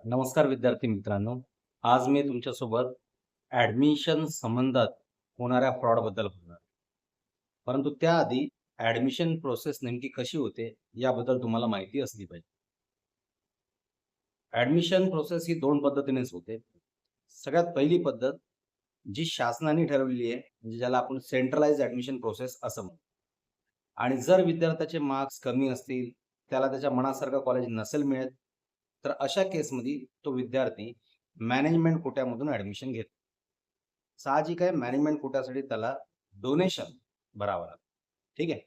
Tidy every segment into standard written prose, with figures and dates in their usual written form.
नमस्कार विद्यार्थी मित्रांनो. आज मी तुमच्यासोबत ॲडमिशन संबंधात होणाऱ्या फ्रॉडबद्दल बोलणार. परंतु त्याआधी ॲडमिशन प्रोसेस नेमकी कशी होते याबद्दल तुम्हाला माहिती असली पाहिजे. ॲडमिशन प्रोसेस ही 2 पद्धतीनेच होते. सगळ्यात पहिली पद्धत जी शासनाने ठरवलेली आहे, म्हणजे ज्याला आपण सेंट्रलाइज्ड ॲडमिशन प्रोसेस असं म्हणतो. आणि जर विद्यार्थ्याचे मार्क्स कमी असतील, त्याला त्याच्या मनासारखं कॉलेज नसेल मिळत, तर अशा केसमध्ये तो विद्यार्थी मॅनेजमेंट कोट्यामधून ॲडमिशन घेतो. साहजिक आहे मॅनेजमेंट कोट्यासाठी त्याला डोनेशन भरावं लागतं. ठीक आहे.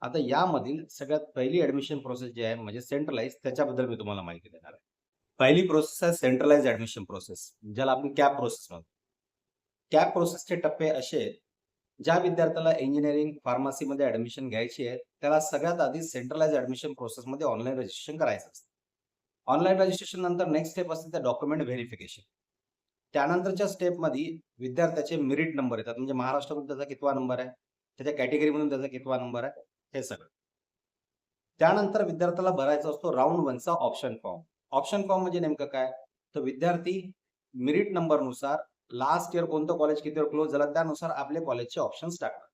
आता यामधील सगळ्यात पहिली ॲडमिशन प्रोसेस जी आहे म्हणजे सेंट्रलाइज त्याच्याबद्दल मी तुम्हाला माहिती देणार आहे. पहिली प्रोसेस आहे सेंट्रलाइज्ड ॲडमिशन प्रोसेस ज्याला आपण कॅप प्रोसेस म्हणतो. कॅप प्रोसेसचे टप्पे असे आहेत, ज्या विद्यार्थ्याला इंजिनिअरिंग, फार्मसीमध्ये ॲडमिशन घ्यायची आहे, त्याला सगळ्यात आधी सेंट्रलाइज्ड ॲडमिशन प्रोसेसमध्ये ऑनलाईन रजिस्ट्रेशन करायचं असतं. ऑनलाईन रजिस्ट्रेशन नंतर नेक्स्ट स्टेप असते ते डॉक्युमेंट व्हेरिफिकेशन. त्यानंतरच्या स्टेपमध्ये विद्यार्थ्याचे मेरिट नंबर येतात. म्हणजे महाराष्ट्रामध्ये त्याचा कितवा नंबर आहे, त्याच्या कॅटेगरीमधून त्याचा कितवा नंबर आहे, हे सगळं. त्यानंतर विद्यार्थ्याला भरायचा असतो राउंड 1चा ऑप्शन फॉर्म. ऑप्शन फॉर्म म्हणजे नेमकं काय? तर विद्यार्थी मेरिट नंबरनुसार लास्ट इयर कोणतं कॉलेज किती क्लोज झालं त्यानुसार आपले कॉलेजचे ऑप्शन्स टाकतात.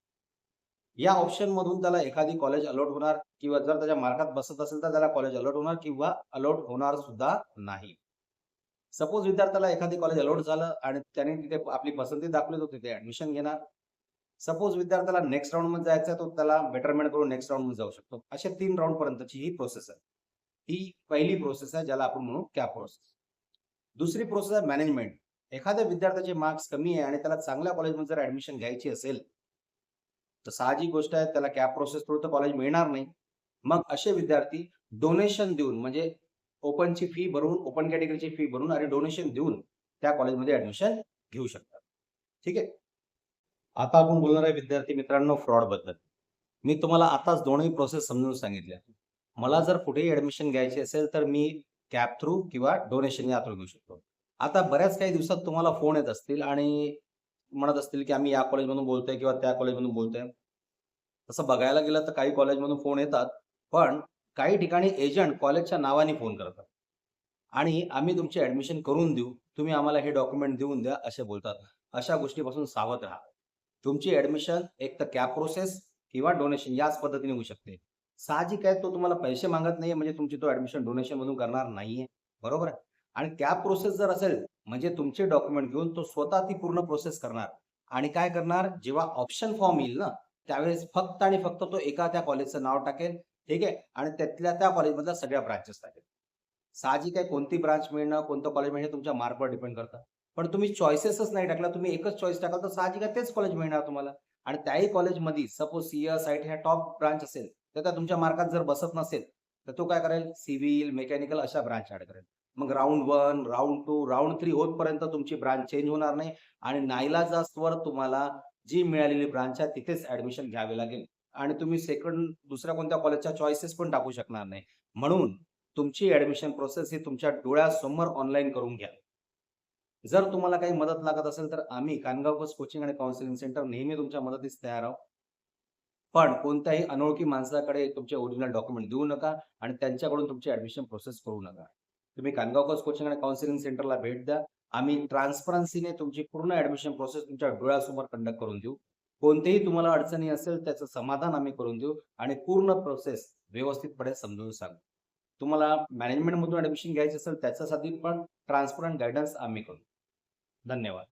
या ऑप्शनमधून त्याला एखादी कॉलेज अलॉट होणार किंवा जर त्याच्या मार्कात बसत असेल तर त्याला कॉलेज अलॉट होणार किंवा अलॉट होणार सुद्धा नाही. सपोज विद्यार्थ्याला एखादी कॉलेज अलॉट झालं आणि त्याने तिथे आपली पसंती दाखवली तर तिथे ॲडमिशन घेणार. सपोज विद्यार्थ्याला नेक्स्ट राउंडमध्ये जायचं आहे, तो त्याला बेटरमेंट करून नेक्स्ट राउंडमध्ये जाऊ शकतो. अशा 3 राउंड पर्यंतची ही प्रोसेस आहे. ही पहिली प्रोसेस आहे ज्याला आपण म्हणू कॅप प्रोसेस. दुसरी प्रोसेस आहे मॅनेजमेंट. एखाद्या विद्यार्थ्याचे मार्क्स कमी आहे आणि त्याला चांगल्या कॉलेजमध्ये जर ॲडमिशन घ्यायची असेल, तर साहजिक गोष्ट आहे त्याला कॅप प्रोसेस थ्रू तर कॉलेज मिळणार नाही. मग असे विद्यार्थी डोनेशन देऊन म्हणजे ओपनची फी भरून, ओपन कॅटेगरीची फी भरून आणि डोनेशन देऊन त्या कॉलेजमध्ये ॲडमिशन घेऊ शकतात. ठीक आहे. आता आपण बोलणार आहे विद्यार्थी मित्रांनो फ्रॉडबद्दल. मी तुम्हाला आताच दोन्ही प्रोसेस समजून सांगितल्या. मला जर कुठेही ॲडमिशन घ्यायची असेल, तर मी कॅप थ्रू किंवा डोनेशन या थ्रू घेऊ शकतो. आता बऱ्याच काही दिवसात तुम्हाला फोन येत असतील आणि म्हणत असतील, की आम्ही या कॉलेजमधून बोलतोय किंवा त्या कॉलेजमधून बोलतोय. तसं बघायला गेलं तर काही कॉलेजमधून फोन येतात, पण काही ठिकाणी एजंट कॉलेजच्या नावाने फोन करतात आणि आम्ही तुमची ॲडमिशन करून देऊ. तुम्ही आम्हाला हे डॉक्युमेंट देऊन द्या, असे बोलतात. अशा गोष्टीपासून सावध राहा. तुमची ॲडमिशन एक तर कॅप प्रोसेस किंवा डोनेशन याच पद्धतीने होऊ शकते. साहजिक आहे तो तुम्हाला पैसे मागत नाहीये म्हणजे तुमची तो ॲडमिशन डोनेशनमधून करणार नाहीये. बरोबर आहे? आणि कॅप प्रोसेस जर असेल म्हणजे तुमचे डॉक्युमेंट घेऊन तो स्वतः ती पूर्ण प्रोसेस करणार आणि काय करणार जेव्हा ऑप्शन फॉर्म येईल ना, त्यावेळेस फक्त आणि फक्त तो एका त्या कॉलेजचं नाव टाकेल, ठीक आहे? आणि त्यातल्या त्या कॉलेजमधल्या सगळ्या ब्रांचेस टाकेल. साहजिक आहे कोणती ब्रांच मिळणं, कोणतं कॉलेज मिळणं हे तुमच्या मार्कवर डिपेंड करतं. पण तुम्ही चॉईसेसच नाही टाकला, तुम्ही एकच चॉईस टाकाल, तर साहजिक आहे तेच कॉलेज मिळणार तुम्हाला. आणि त्याही कॉलेजमध्ये सपोज सीएस, आयटी ह्या टॉप ब्रांच असेल, तर त्या तुमच्या मार्कात जर बसत नसेल, तर तो काय करेल सिव्हिल, मेकॅनिकल अशा ब्रांच ॲड करेल. मग राउंड 1, राउंड 2, राउंड 3 होतपर्यंत तुमची ब्रांच चेंज होणार नाही आणि नाईलाजास्तवर तुम्हाला जी मिळालेली ब्रांच आहे तिथेच ॲडमिशन घ्यावे लागेल आणि तुम्ही दुसऱ्या कोणत्या कॉलेजच्या चॉईसेस पण टाकू शकणार नाही. म्हणून तुमची ॲडमिशन प्रोसेस ही तुमच्या डोळ्यासमोर ऑनलाईन करून घ्या. जर तुम्हाला काही मदत लागत असेल, तर आम्ही कानगावकर कोचिंग आणि काउन्सिलिंग सेंटर नेहमी तुमच्या मदतीस तयार आहोत. पण कोणत्याही अनोळखी माणसाकडे तुमचे ओरिजिनल डॉक्युमेंट देऊ नका आणि त्यांच्याकडून तुमची ॲडमिशन प्रोसेस करू नका. तुम्ही कानगावकर कोचिंग आणि काउन्सिलिंग सेंटरला भेट द्या. आम्ही ट्रान्सपरन्सीने तुमची पूर्ण ॲडमिशन प्रोसेस तुमच्या डोळ्यासमोर कंडक्ट करून देऊ. कोणतीही तुम्हाला अडचणी असेल त्याचं समाधान आम्ही करून देऊ आणि पूर्ण प्रोसेस व्यवस्थितपणे समजावून सांगू. तुम्हाला मॅनेजमेंटमधून ॲडमिशन घ्यायची असेल त्याच्यासाठी पण ट्रान्सपरंट गाईडन्स आम्ही करू. धन्यवाद.